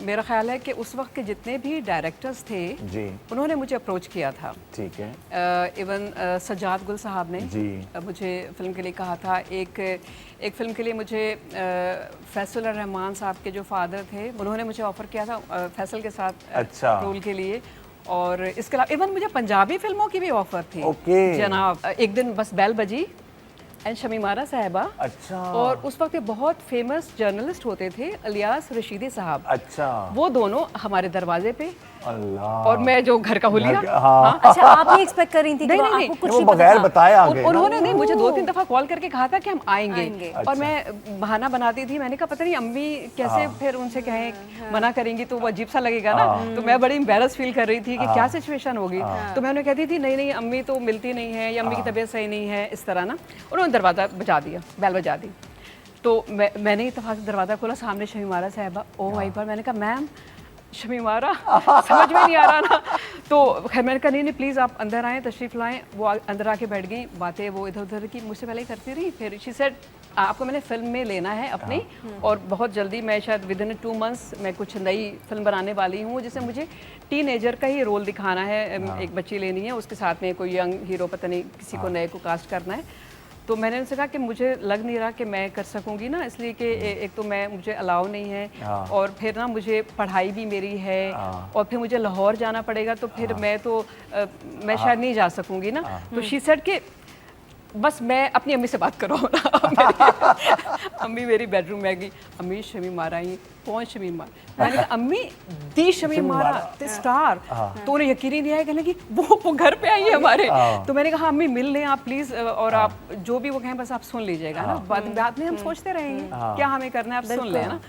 मेरा ख्याल है कि उस वक्त के जितने भी डायरेक्टर्स थे जी, उन्होंने मुझे अप्रोच किया था। ठीक है। इवन सज्जाद गुल साहब ने जी। मुझे फिल्म के लिए कहा था। एक फिल्म के लिए मुझे फैसल रहमान साहब के जो फादर थे उन्होंने मुझे ऑफ़र किया था फैसल के साथ अच्छा। रोल के लिए। और इसके अलावा इवन मुझे पंजाबी फिल्मों की भी ऑफ़र थी। ओके। जनाब एक दिन बस बैल बजी एंड शमीमारा साहिबा। अच्छा। और उस वक्त बहुत फेमस जर्नलिस्ट होते थे इलियास रशीदी साहब। अच्छा। वो दोनों हमारे दरवाजे पे अल्लाह। और मैं जो घर का हुलिया। हाँ। अच्छा, आप नहीं एक्सपेक्ट कर रही थी कि नहीं, वो नहीं, आपको नहीं, कुछ वो नहीं पता बगैर था? बताए आ गए ना। उन्होंने नहीं मुझे 2-3 दफा कॉल करके कहा था कि हम आएंगे। आएंगे। और मैं बहाना बनाती थी, मैंने कहा पता नहीं अम्मी कैसे फिर उनसे कहें मना करेंगी तो वो अजीब सा लगेगा ना। तो मैं बड़ी एम्बेरस फील कर रही थी कि क्या सिचुएशन होगी। तो मैं उन्हें कहती थी नहीं नहीं अम्मी तो मिलती नहीं है या अम्मी की तबीयत सही नहीं है, इस तरह ना। उन्होंने दरवाज़ा बजा दिया, बैल बजा दी। तो मैंने इत्तेफाक दरवाज़ा खोला, सामने शमीमारा साहिबा। ओ माय गॉड, मैंने कहा मैम शमीमारा समझ में नहीं आ रहा ना। तो खैर मैंने कहा नहीं प्लीज़ आप अंदर आएँ, तशरीफ़ लाएँ। वो अंदर आके बैठ गई, बातें वो इधर उधर की मुझसे पहले ही करती रही। फिर शी सेड आपको मैंने फिल्म में लेना है अपनी, और बहुत जल्दी मैं शायद विद इन 2 मंथ्स मैं कुछ नई फिल्म बनाने वाली हूँ जिसमें मुझे टीनेजर का ही रोल दिखाना है। एक बच्ची लेनी है, उसके साथ में कोई यंग हीरो पता नहीं किसी को नए को कास्ट करना है। तो मैंने उनसे कहा कि मुझे लग नहीं रहा कि मैं कर सकूंगी ना, इसलिए कि एक तो मैं मुझे अलाउ नहीं है और फिर ना मुझे पढ़ाई भी मेरी है और फिर मुझे लाहौर जाना पड़ेगा, तो फिर मैं तो मैं शायद नहीं जा सकूंगी ना। तो शी सेड कि बस मैं अपनी अम्मी से बात करो ना। अम्मी मेरी बेडरूम में गई, अम्मी शमीमारा आई। कौन शमीमारा? मैंने कहा अम्मी दी शमीमारा द स्टार। तो उन्हें यकीन ही नहीं आया, कहने की वो घर पे आई है हमारे। तो मैंने कहा अम्मी मिल लें आप प्लीज़, और आप जो भी वो कहें बस आप सुन लीजिएगा ना, बाद में हम सोचते रहेंगे क्या हमें करना है, आप सुन लें ना।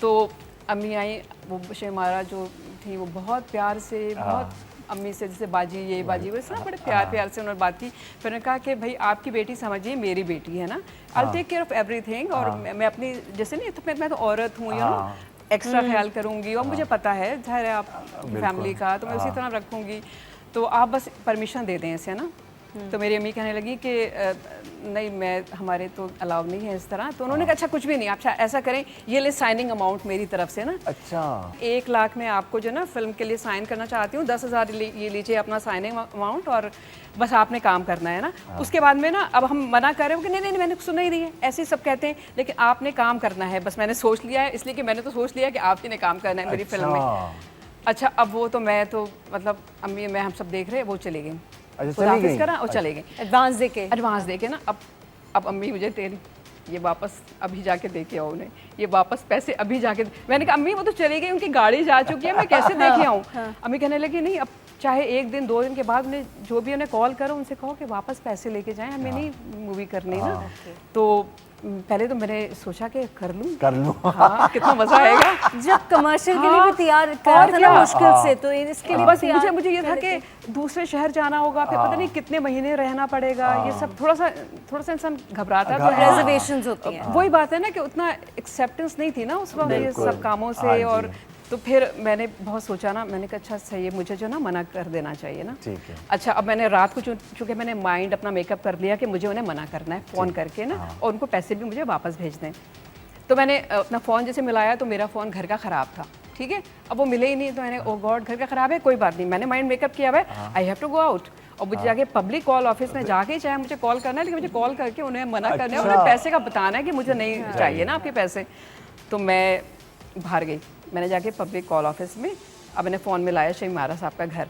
तो अम्मी आई, वो शमीमारा जो थी वो बहुत प्यार से, बहुत अम्मी से जैसे बाजी ये बाजी वो ना बड़े प्यार से उन्होंने बात की। फिर उन्होंने कहा कि भाई आपकी बेटी समझिए मेरी बेटी है ना, I take care of everything. और मैं अपनी जैसे नहीं तो मैं तो औरत हूँ, यू नो एक्स्ट्रा ख्याल करूँगी और मुझे पता है जाहिर है आप फैमिली का, तो मैं उसी तरह रखूँगी। तो आप बस परमिशन दे दें इसे ना। तो मेरी अम्मी कहने लगी कि नहीं मैं हमारे तो अलाउ नहीं है इस तरह। तो उन्होंने कहा अच्छा कुछ भी नहीं, आप ऐसा करें ये ले साइनिंग अमाउंट मेरी तरफ से ना, अच्छा 1 लाख में आपको जो ना फिल्म के लिए साइन करना चाहती हूँ, 10,000 ये लीजिए अपना साइनिंग अमाउंट और बस आपने काम करना है ना। उसके बाद में ना अब हम मना कर रहे हो कि नहीं नहीं मैंने सुना ही नहीं है, ऐसे ही सब कहते हैं, लेकिन आपने काम करना है। बस मैंने सोच लिया है, इसलिए कि मैंने तो सोच लिया कि आप ही ने काम करना है मेरी फिल्म में। अच्छा अब वो तो मैं तो मतलब अम्मी मैं हम सब देख रहे हैं, वो चली गई, चली करा और चले गए एडवांस देके ना। अब अम्मी मुझे तेरी ये वापस अभी जाके दे के आओ उन्हें, ये वापस पैसे अभी जाके। मैंने कहा अम्मी वो तो चली गई, उनकी गाड़ी जा चुकी है, मैं कैसे दे के आऊँ? अम्मी कहने लगी नहीं अब चाहे 1 दिन 2 दिन के बाद उन्हें जो भी उन्हें कॉल करो उनसे कहो कि वापस पैसे लेके जाएं, हमें नहीं मूवी करनी ना। तो पहले तो मैंने सोचा कि कर लूं हाँ, कितना मजा आएगा जब कमर्शियल के लिए भी तैयार कर ना मुश्किल से, तो इसके लिए बस मुझे ये था कि दूसरे शहर जाना होगा, फिर पता नहीं कितने महीने रहना पड़ेगा, ये सब थोड़ा सा इंसान घबराता है। तो रिजर्वेशंस होती हैं, वही बात है ना कि उतना एक्सेप्टेंस नहीं थी ना उस वक्त ये सब कामों से। और तो फिर मैंने बहुत सोचा ना, मैंने कहा अच्छा सही है, मुझे जो ना मना कर देना चाहिए ना। ठीक है। अच्छा अब मैंने रात को चूंकि मैंने माइंड अपना मेकअप कर लिया कि मुझे उन्हें मना करना है फ़ोन करके ना, और उनको पैसे भी मुझे वापस भेजने हैं। तो मैंने अपना फ़ोन जैसे मिलाया तो मेरा फ़ोन घर का ख़राब था, ठीक है। अब वो मिले ही नहीं, तो मैंने ओ गॉड घर का ख़राब है, कोई बात नहीं, मैंने माइंड मेकअप किया हुआ है, I have to go out. और मुझे जाके पब्लिक कॉल ऑफिस में जाके चाहे मुझे कॉल करना है, लेकिन मुझे कॉल करके उन्हें मना करना है, उन्हें पैसे का बताना है कि मुझे नहीं चाहिए ना आपके पैसे। तो मैं बाहर गई, मैंने जाके पब्लिक कॉल ऑफिस में अब मैंने फ़ोन में लाया शमीमारा साहब का घर।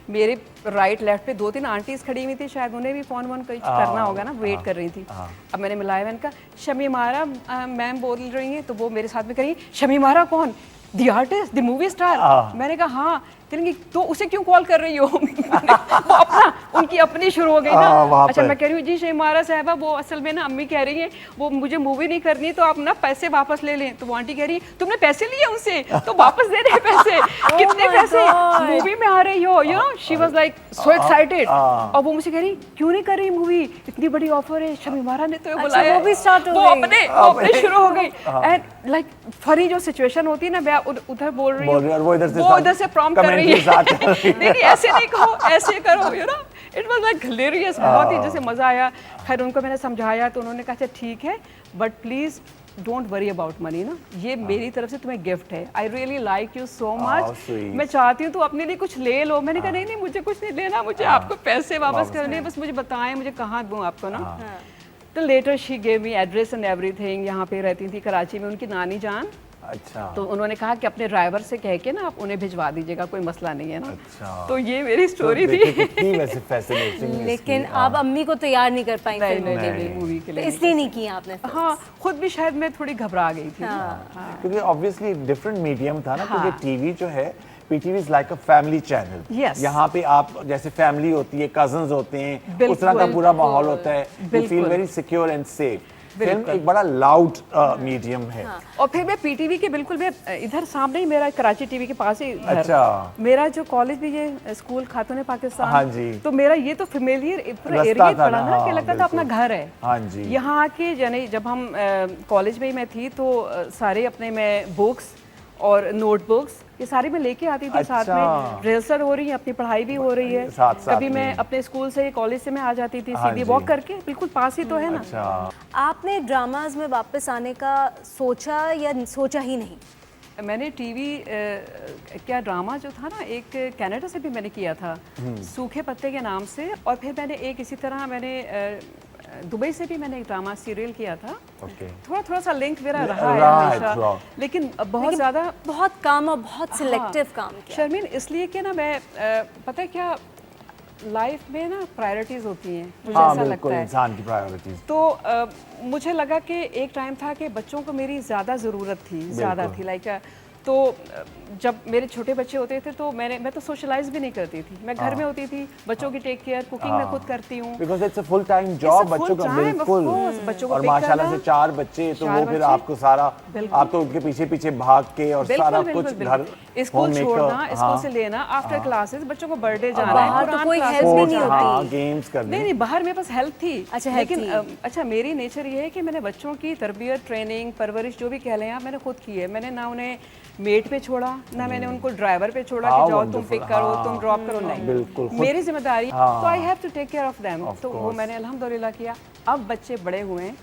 मेरे राइट लेफ्ट पे 2-3 आंटीज़ खड़ी हुई थी, शायद उन्हें भी फ़ोन कुछ करना होगा ना, वेट कर रही थी। अब मैंने मिलाया, मैंने कहा शमीमारा मैम बोल रही हैं, तो वो मेरे साथ में कही शमीमारा कौन? The artist, the movie star. मैंने कहा हाँ। कहेंगी तो उसे क्यों कॉल कर रही हो? वो अपना उनकी अपनी शुरू हो गई ना। अच्छा मैं कह रही हूँ जी शमीमारा साहबा वो असल में ना अम्मी कह रही है वो मुझे मूवी नहीं करनी, तो आप ना पैसे वापस ले लें। तो वो आंटी कह रही है तुमने पैसे लिए उनसे तो वापस दे रहे पैसे। कितने पैसे? मूवी में आ रही हो, you know. She was like so excited. और वो मुझे कह रही क्यों नहीं कर रही मूवी, इतनी बड़ी ऑफर है, शमीमारा ने तो बुलाया। वो भी स्टार्ट हो गई, वो अपने शुरू हो गई। एंड लाइक फनी जो सिचुएशन होती है ना, मैं उधर बोल रही हूँ, वो इधर से प्रॉम्प्ट कर रही है नहीं ऐसे नहीं कहो, ऐसे करो, you know. It was like hilarious, बहुत ही जैसे मजा आया। खैर उनको मैंने समझाया तो उन्होंने कहा अच्छा ठीक है, but please don't worry about money ना, ये मेरी तरफ से तुम्हें गिफ्ट है। I really like you so much, मैं चाहती हूँ तो अपने लिए कुछ ले लो। मैंने कहा नहीं नहीं मुझे कुछ नहीं लेना, मुझे आपको पैसे वापस करने, बस मुझे बताएं मुझे कहाँ दूँ आपको ना। तो later she gave me address and everything. यहाँ पे रहती थी कराची में उनकी नानी जान। अच्छा। तो उन्होंने कहा कि अपने ड्राइवर से कह के ना आप उन्हें भिजवा दीजिएगा, कोई मसला नहीं है ना। अच्छा। तो ये मेरी स्टोरी थी। वैसे फैसिनेटिंग। लेकिन आप अम्मी को तैयार नहीं कर पाई मूवी के लिए, इसलिए नहीं किया आपने? हाँ खुद भी शायद मैं थोड़ी घबरा गई थी। क्योंकि ऑब्वियसली डिफरेंट मीडियम था ना, क्योंकि टीवी जो है PTV is like a family channel. यहाँ पे आप जैसे फैमिली होती है, कजन्स होते हैं, उस तरह का पूरा माहौल होता है, you feel very secure and safe. Film एक बड़ा लाउड मीडियम है। और फिर मैं पीटीवी के बिल्कुल मैं इधर सामने ही, मेरा कराची टीवी के पास ही घर। अच्छा। मेरा जो कॉलेज भी ये स्कूल खातून पाकिस्तान, हाँ जी। तो मेरा ये तो फेमिलियर पूरा एरिया पड़ा ना कि लगता था अपना घर है। हाँ जी। यहाँ आके यानी जब हम कॉलेज में ही मैं थी तो सारे अपने मैं बुक्स और नोटबुक्स ये सारी मैं लेके आती थी। अच्छा। साथ में रिहर्सल हो रही है, अपनी पढ़ाई भी हो रही है, कभी मैं अपने स्कूल से कॉलेज से मैं आ जाती थी सीधी वॉक करके, बिल्कुल पास ही तो है ना। अच्छा। आपने ड्रामाज में वापस आने का सोचा या सोचा ही नहीं? मैंने टीवी क्या ड्रामा जो था ना, एक कनाडा से भी मैंने किया था सूखे पत्ते के नाम से, और फिर मैंने एक इसी तरह मैंने दुबई से भी मैंने एक ड्रामा सीरियल किया था। थोड़ा सा लिंक मेरा रहा है हमेशा, लेकिन बहुत ज़्यादा बहुत काम और बहुत सिलेक्टिव काम किया। शर्मीन इसलिए कि ना मैं पता है क्या, लाइफ में ना प्रायोरिटीज होती हैं, मुझे ऐसा लगता है इंसान की प्रायोरिटीज। तो मुझे लगा कि एक टाइम था कि बच्चों को मेरी ज़्यादा ज़रूरत थी, ज़्यादा थी। लाइक तो जब मेरे छोटे बच्चे होते थे तो मैं तो सोशलाइज भी नहीं करती थी, मैं घर में होती थी, बच्चों की टेक केयर, कुकिंग मैं खुद करती हूँ। Because it's a full time job बच्चों का, बिल्कुल। और माशाल्लाह से 4 बच्चे, तो वो फिर आपको सारा, आप तो उनके पीछे पीछे भाग के और सारा कुछ घर स्कूल छोड़ना, स्कूल से लेना, आफ्टर क्लासेस बच्चों को बर्थडे जाना है, तो कोई हेल्प भी नहीं होती, गेम्स करने। नहीं बाहर मेरे पास हेल्प थी। अच्छा, लेकिन अच्छा मेरी नेचर ये है कि मैंने बच्चों की तरबियत, ट्रेनिंग, परवरिश जो भी कह लें आप, मैंने खुद की है। मैंने ना उन्हें मेड पे छोड़ा, ना मैंने उनको ड्राइवर पे छोड़ा हाँ, कि जाओ तुम wonderful, पिक करो, हाँ, तुम ड्रॉप करो, नहीं, बिल्कुल, खुद- मेरी जिम्मेदारी, हाँ, तो I have to take care of them. Of तो वो course. मैंने अल्हम्दुलिल्लाह किया। अब बच्चे बड़े हुए हैं,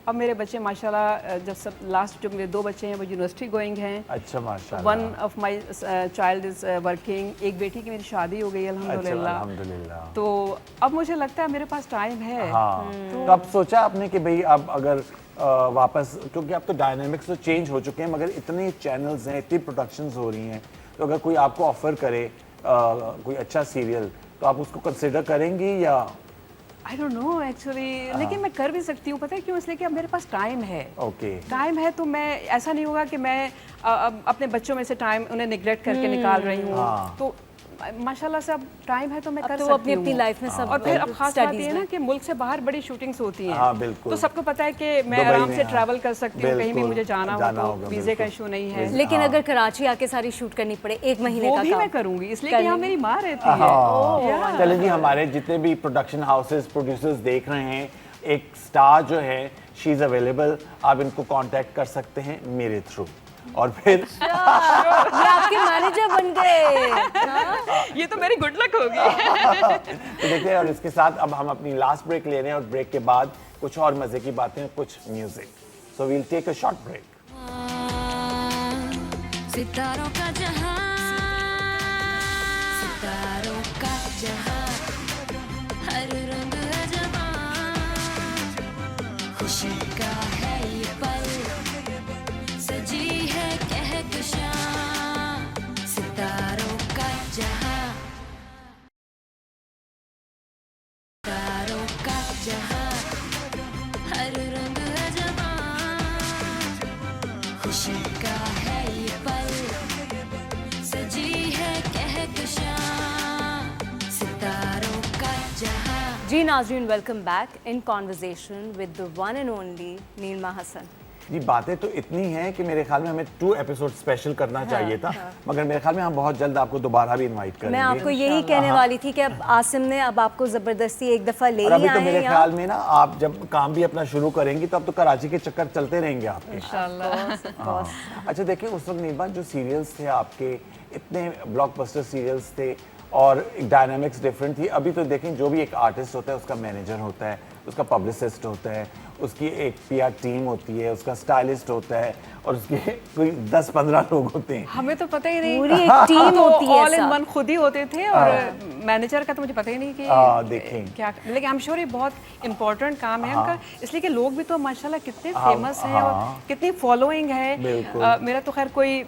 अब मेरे बच्चे माशाल्लाह, जब सब लास्ट जो मेरे 2 बच्चे हैं वो यूनिवर्सिटी गोइंग हैं, अच्छा माशाल्लाह। One of my child is working, एक बेटी की मेरी शादी हो गई अच्छा, अल्हम्दुलिल्लाह। अल्हम्दुलिल्लाह। तो अब मुझे लगता है मेरे पास टाइम है। हाँ, तो अब सोचा आपने कि भाई अब अगर वापस, क्योंकि अब तो डायनामिक्स तो चेंज हो चुके हैं, मगर इतने चैनल्स हैं, इतनी प्रोडक्शंस हो रही हैं, तो अगर कोई आपको ऑफर करे कोई अच्छा सीरियल, तो आप उसको कंसिडर करेंगी या? आई डोंट नो एक्चुअली, लेकिन मैं कर भी सकती हूँ, पता है क्यों? इसलिए कि अब मेरे पास टाइम है। ओके। टाइम है तो मैं, ऐसा नहीं होगा कि मैं अपने बच्चों में से टाइम उन्हें निगलेक्ट करके निकाल रही हूँ। हाँ। तो माशाल्लाह से अब टाइम है तो मैं अब कर तो सकती अपनी हूँ। अपनी लाइफ में सब और फिर अब खास बात studies ये है ना में। कि मुल्क से बाहर बड़ी शूटिंग्स होती हैं। हाँ, बिल्कुल। तो सबको पता है कि मैं दुबई आराम में, से हाँ। ट्रैवल कर सकती हूँ, कहीं भी बिल्कुल, मुझे जाना जाना हो होगा, तो वीज़े का बिल्कुल। इशू नहीं है। लेकिन हाँ। अगर कराची आके सारी शूट करनी पड़े 1 महीने वो का भी काम, मैं करूँगी, इसलिए कि यहाँ करनी- मेरी माँ रहती है। हाँ, चलें जी, हमारे जितने भी प्रोडक्शन हाउसेस प्रोड्यूसर्स देख रहे हैं, एक स्टार जो है शी इज़ अवेलेबल, आप इनको कांटेक्ट कर सकते हैं मेरे थ्रू, और फिर ये आपके मैनेजर बन गए। ये तो मेरी गुड लक होगी। तो देखते हैं। और इसके साथ अब हम अपनी लास्ट ब्रेक ले रहे हैं, और ब्रेक के बाद कुछ और मजे की बातें, कुछ music. So we'll take a short break. सितारों का जहां, सितारों का जहां, हर रंग है जवां, खुशी का है ये पल, सजी है कहकशां, सितारों का जहां, सितारों का जहां, हर रंग है जवां, खुशी का है ये पल, सजी है कहकशां, सितारों का जहां। जी नाज़रीन, welcome back in conversation with the one and only Neelma Hasan. जी, बातें तो इतनी हैं कि मेरे ख्याल में हमें 2 एपिसोड स्पेशल करना चाहिए था, मगर मेरे ख्याल में हम बहुत जल्द आपको दोबारा भी इनवाइट करेंगे। मैं आपको यही कहने वाली थी कि अब आसिम ने अब आपको ज़बरदस्ती एक दफ़ा ले और ही अभी तो आए मेरे हैं ख्याल में ना, आप जब काम भी अपना शुरू करेंगी तो अब तो कराची के चक्कर चलते रहेंगे आपके। इंशाल्लाह। हाँ। अच्छा, देखिए, उस वक्त नीलमा जो सीरियल्स थे आपके, इतने ब्लॉकबस्टर सीरियल्स थे और एक डायनामिक्स डिफरेंट थी। अभी तो देखें, जो भी एक आर्टिस्ट होता है उसका मैनेजर होता है, उसका पब्लिसिस्ट होता है, उसकी एक पीआर टीम होती है, उसका स्टाइलिस्ट होता है, और उसके कोई 10-15 लोग होते हैं। हमें तो पता ही नहीं, पूरी एक टीम होती है ऑल इन साथ। वन खुद ही होते थे, और मैनेजर का तो मुझे पता ही नहीं कि देखें। क्या, लेकिन आई एम श्योर ये बहुत इंपॉर्टेंट काम है उनका, इसलिए कि लोग भी तो माशाल्लाह कितने फेमस हैं और कितनी फॉलोइंग है। बिल्कुल। मेरा तो खैर कोई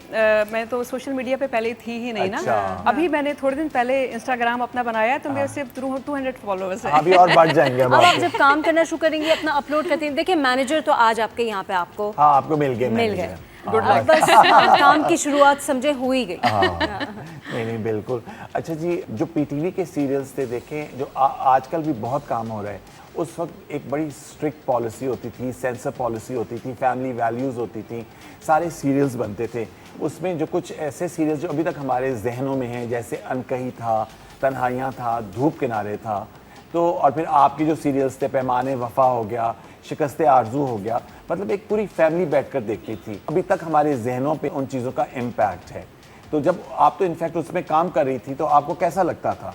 मैं तो सोशल मीडिया पे पहले थी ही नहीं अच्छा। ना, अभी मैंने थोड़े दिन पहले इंस्टाग्राम अपना बनाया, तो मेरे सिर्फ 200 फॉलोअर्स हैं। अभी और बढ़ जाएंगे अब अब आप आपके। जब काम करना शुरू करेंगे, अपना अपलोड करते हैं, देखिए मैनेजर तो आज आपके यहाँ पे आपको हाँ, आपको मिल गए मिल manager। गए। हाँ, अब बस काम की शुरुआत समझे हो ही गई। नहीं नहीं, बिल्कुल। अच्छा जी, जो पीटीवी के सीरियल्स थे, देखें, जो आजकल भी बहुत काम हो रहा है, उस वक्त एक बड़ी स्ट्रिक्ट पॉलिसी होती थी, सेंसर पॉलिसी होती थी, फैमिली वैल्यूज़ होती थी, सारे सीरियल्स बनते थे। उसमें जो कुछ ऐसे सीरियल्स जो अभी तक हमारे जहनों में हैं, जैसे अनकही था, तन्हाइयाँ था, धूप किनारे था, तो और फिर आपके जो सीरियल्स थे, पैमाने वफा हो गया, शिकस्ते आरजू हो गया, मतलब एक पूरी फैमिली बैठकर देखती थी। अभी तक हमारे जहनों पे उन चीज़ों का इम्पैक्ट है। तो जब आप तो इनफैक्ट उसमें काम कर रही थी, तो आपको कैसा लगता था?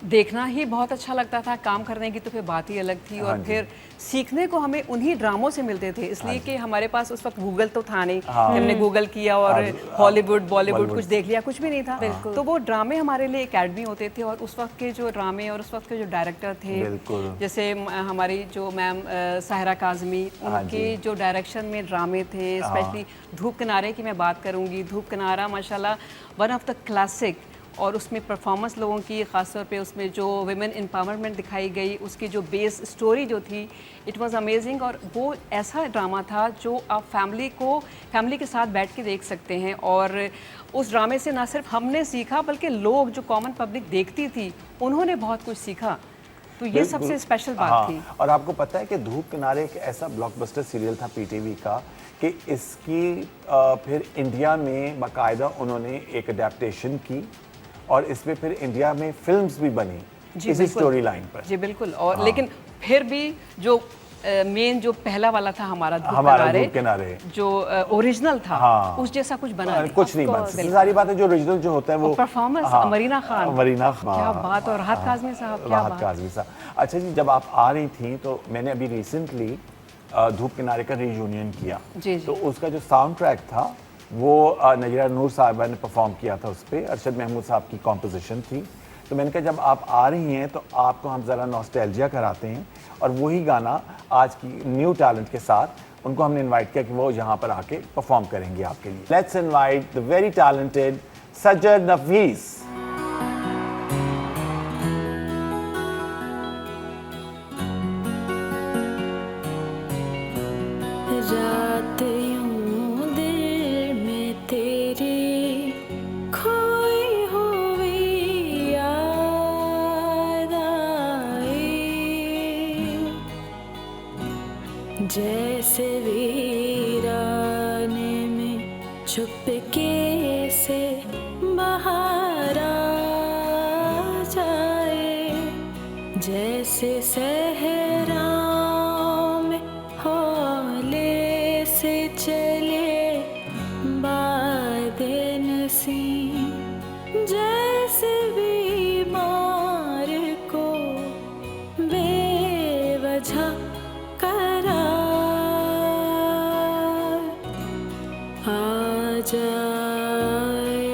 देखना ही बहुत अच्छा लगता था, काम करने की तो फिर बात ही अलग थी, और फिर सीखने को हमें उन्हीं ड्रामों से मिलते थे, इसलिए कि हमारे पास उस वक्त गूगल तो था नहीं कि हमने गूगल किया और हॉलीवुड बॉलीवुड कुछ देख लिया, कुछ भी नहीं था। तो वो ड्रामे हमारे लिए एकेडमी होते थे, और उस वक्त के जो ड्रामे और उस वक्त के जो डायरेक्टर थे, जैसे हमारी जो मैम साहिरा काज़मी, उनके जो डायरेक्शन में ड्रामे थे, स्पेशली धूप किनारे की मैं बात करूँगी। धूप किनारा माशाल्लाह वन ऑफ द क्लासिक, और उसमें परफॉर्मेंस लोगों की, ख़ासतौर पे उसमें जो विमेन एम्पावरमेंट दिखाई गई, उसकी जो बेस स्टोरी जो थी, इट वाज अमेजिंग। और वो ऐसा ड्रामा था जो आप फैमिली के साथ बैठ के देख सकते हैं, और उस ड्रामे से ना सिर्फ हमने सीखा, बल्कि लोग जो कॉमन पब्लिक देखती थी, उन्होंने बहुत कुछ सीखा। तो ये सबसे स्पेशल बात थी। और आपको पता है कि धूप किनारे एक ऐसा ब्लॉकबस्टर सीरियल था पीटीवी का कि इसकी फिर इंडिया में बाकायदा उन्होंने एक अडेप्टेशन की, और इसमें फिर इंडिया में फिल्म्स भी बनी इसी स्टोरी लाइन पर। जी बिल्कुल। और लेकिन फिर भी जो मेन जो पहला वाला था हमारा धूप हमारा किनारे, धूप किनारे जो ओरिजिनल था, हाँ। उस जैसा कुछ बना नहीं। कुछ नहीं बन सकता। सारी बात है जो ओरिजिनल जो होता है वो परफॉर्मेंस अमरीना खान, अमरीना खान, क्या बात, और राहत काज़मी साहब, क्या राहत बात। काज़मी साहब। अच्छा जी, जब आप आ रही थी तो मैंने अभी रिसेंटली धूप किनारे का रीयूनियन किया, जी, जी। तो उसका जो साउंड ट्रैक था वो नजीरा नूर साहिबा ने परफॉर्म किया था, उस पर अरशद महमूद साहब की कॉम्पोजिशन थी। तो मैंने कहा जब आप आ रही हैं तो आपको हम ज़रा नॉस्टैल्जिया कराते हैं, और वही गाना आज की न्यू टैलेंट के साथ उनको हमने इनवाइट किया कि वो यहाँ पर आके परफॉर्म करेंगे आपके लिए। Let's invite the very talented Sajjad Nafees. रात यूं दिल में तेरी खोई हुई याद आई, जैसे वीराने में चुपके से बाहर आ जाए, जैसे सहराओं में हौले से चले बाद नसीम, जैसे बीमार को बेवजह करार आ जाए।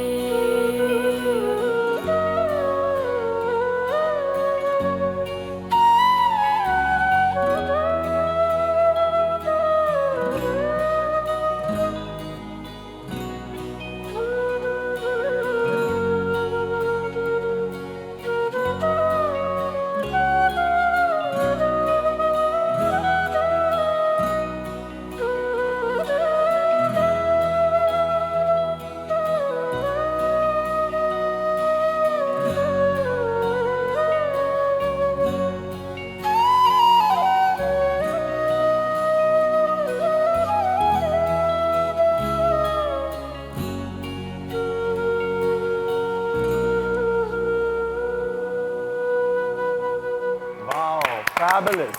फैबुलस,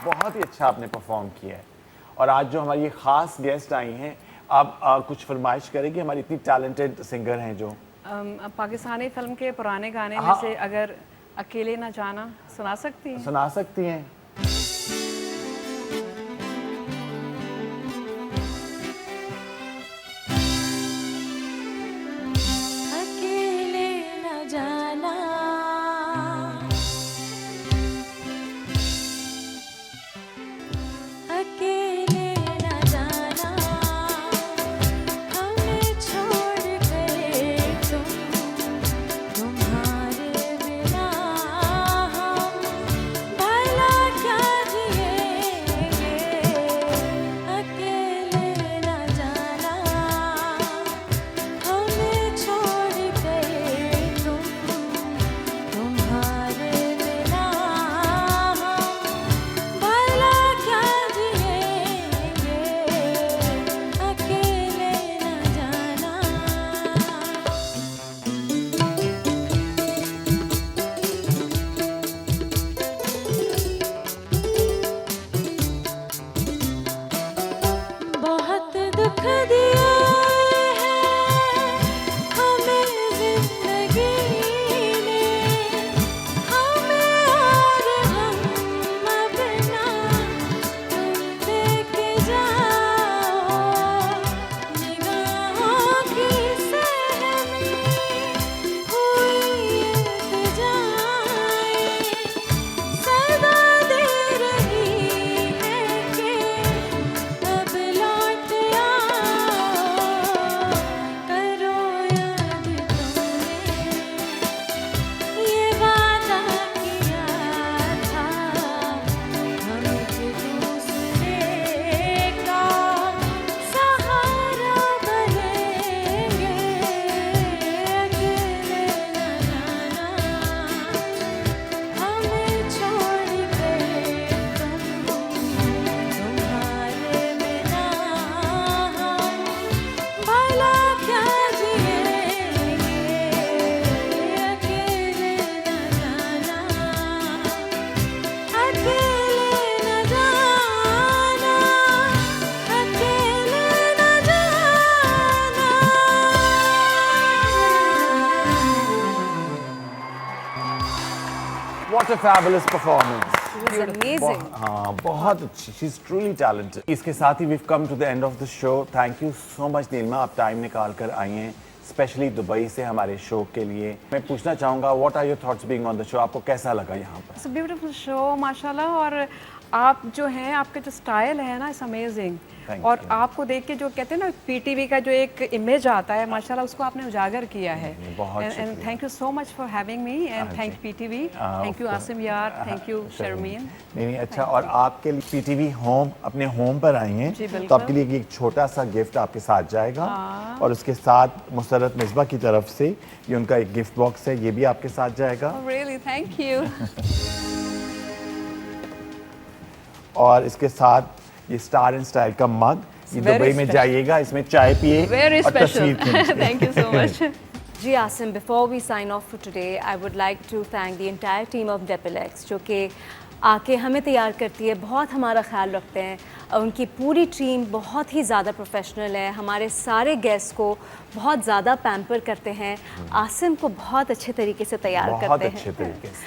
बहुत ही अच्छा आपने परफॉर्म किया है। और आज जो हमारी ये खास गेस्ट आई हैं, आप कुछ फरमाइश करेंगे? हमारी इतनी टैलेंटेड सिंगर हैं जो पाकिस्तानी फिल्म के पुराने गाने में हाँ। से अगर अकेले ना जाना सुना सकती हैं? सुना सकती हैं। अकेले न जाना, अकेले न जाना, हमें छोड़ गए तुम, तुम्हारे बिना हम भला a fabulous performance. It was amazing. हाँ बहुत अच्छी, शी इज ट्रूली टैलेंटेड। इसके साथ ही we've come to the end of the show. Thank you so much Nilima, आप टाइम निकाल कर आई हैं स्पेशली दुबई से हमारे शो के लिए। मैं पूछना चाहूँगा what are your thoughts being on the show, आपको कैसा लगा यहाँ पर? इट्स अ ब्यूटीफुल शो माशाल्लाह। और आप जो हैं, आपका जो स्टाइल है ना, इट्स अमेजिंग। Thank और you. आपको देख के जो कहते हैं ना पीटीवी का जो एक इमेज आता है माशाल्लाह, उसको आपने उजागर किया है। बहुत एंड शुक्रिया। Thank you so much for having me and thank PTV, thank you Asim यार, थैंक यू शर्मीन। नहीं अच्छा, और आपके लिए पीटीवी होम, अपने होम पर आई हैं, जी, बिल्कुल। तो आपके लिए एक छोटा सा गिफ्ट आपके साथ जाएगा और उसके साथ मुसर्रत मिसबा की तरफ से ये उनका एक गिफ्ट बॉक्स है, ये भी आपके साथ जाएगा। Really thank you. और इसके साथ ये स्टार एंड स्टाइल का मग, ये Very दुबई में special. जाइएगा, इसमें चाय पिए वेरी और तस्वीर स्पेशल, खींचिए। Thank you so much. जी Asim, before we sign off for today, I would like to thank the entire team of Depilex जो कि आके हमें तैयार करती है, बहुत हमारा ख्याल रखते हैं। उनकी पूरी टीम बहुत ही ज़्यादा प्रोफेशनल है, हमारे सारे गेस्ट को बहुत ज़्यादा पैम्पर करते हैं, आसिम को बहुत अच्छे तरीके से तैयार बहुत करते अच्छे हैं। तरीके से।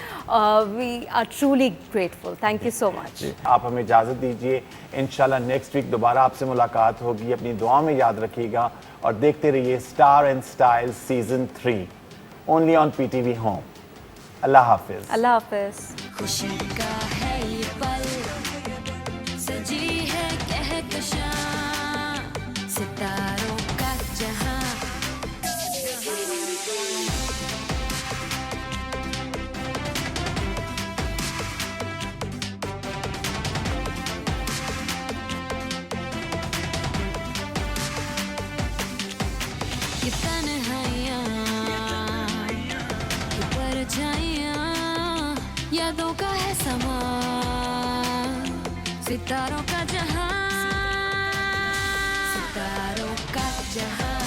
We are truly grateful, thank you so much. आप हमें इजाज़त दीजिए, इंशाल्लाह नेक्स्ट वीक दोबारा आपसे मुलाकात होगी। अपनी दुआ में याद रखिएगा और देखते रहिए star and style season 3 only on PTV home. अल्लाह हाफिज़। अल्लाह हाफिज़। खुशी का है ये पल, सजी है कहकशां सितारों का जहां। ये तन्हाइयाँ, ये परछाइयाँ, यादों का है समा, सितारों का जहां, सितारों का जहां,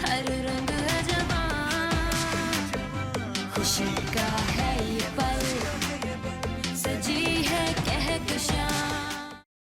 हर रंग